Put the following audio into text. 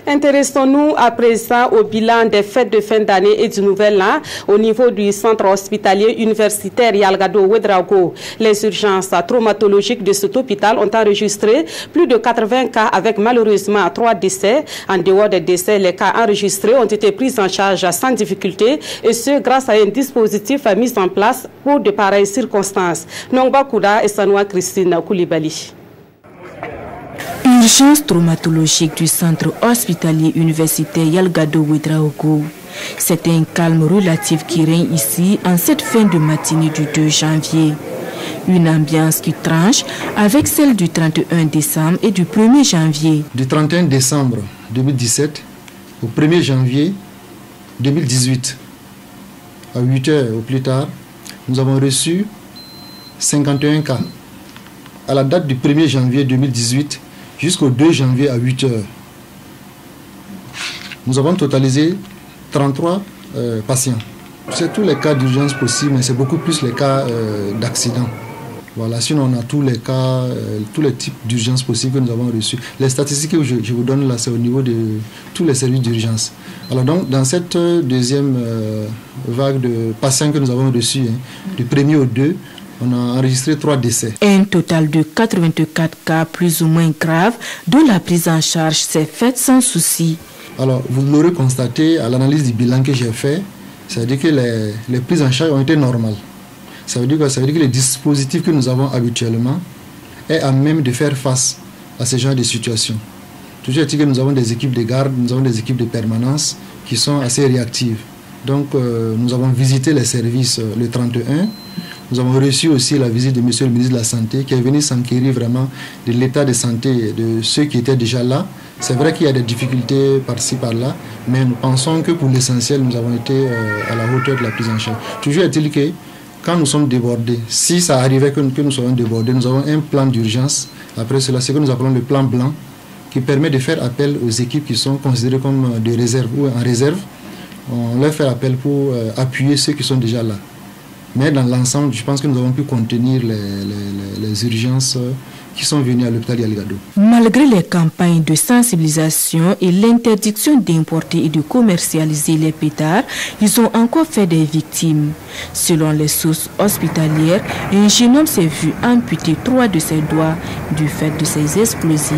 Intéressons-nous à présent au bilan des fêtes de fin d'année et du nouvel an au niveau du centre hospitalier universitaire Yalgado Ouedraogo. Les urgences traumatologiques de cet hôpital ont enregistré plus de 80 cas avec malheureusement 3 décès. En dehors des décès, les cas enregistrés ont été pris en charge sans difficulté et ce grâce à un dispositif mis en place pour de pareilles circonstances. Nongba Kouda et Sanoua Christine Koulibaly. Urgence traumatologique du centre hospitalier universitaire Yalgado Ouedraogo. C'est un calme relatif qui règne ici en cette fin de matinée du 2 janvier. Une ambiance qui tranche avec celle du 31 décembre et du 1er janvier. Du 31 décembre 2017 au 1er janvier 2018, à 8 heures au plus tard, nous avons reçu 51 cas. À la date du 1er janvier 2018 jusqu'au 2 janvier à 8 heures, nous avons totalisé 33 patients. C'est tous les cas d'urgence possibles, mais c'est beaucoup plus les cas d'accident. Voilà, sinon on a tous les cas, tous les types d'urgences possibles que nous avons reçus. Les statistiques que je vous donne là, c'est au niveau de tous les services d'urgence. Alors donc, dans cette deuxième vague de patients que nous avons reçus, du 1er au 2, on a enregistré 3 décès. Un total de 84 cas plus ou moins graves, dont la prise en charge s'est faite sans souci. Alors, vous l'aurez constaté à l'analyse du bilan que j'ai fait, c'est-à-dire que les prises en charge ont été normales. Ça veut dire que les dispositifs que nous avons habituellement est à même de faire face à ce genre de situation. Toujours est-il que nous avons des équipes de garde, nous avons des équipes de permanence qui sont assez réactives. Donc, nous avons visité les services le 31. Nous avons reçu aussi la visite de M. le ministre de la Santé qui est venu s'enquérir vraiment de l'état de santé de ceux qui étaient déjà là. C'est vrai qu'il y a des difficultés par-ci, par-là, mais nous pensons que pour l'essentiel, nous avons été à la hauteur de la prise en charge. Toujours est-il que quand nous sommes débordés, si ça arrivait que nous soyons débordés, nous avons un plan d'urgence. Après cela, c'est ce que nous appelons le plan blanc, qui permet de faire appel aux équipes qui sont considérées comme de réserve ou en réserve. On leur fait appel pour appuyer ceux qui sont déjà là. Mais dans l'ensemble, je pense que nous avons pu contenir les urgences qui sont venues à l'hôpital Yalgado. Malgré les campagnes de sensibilisation et l'interdiction d'importer et de commercialiser les pétards, ils ont encore fait des victimes. Selon les sources hospitalières, un jeune homme s'est vu amputer 3 de ses doigts du fait de ces explosifs.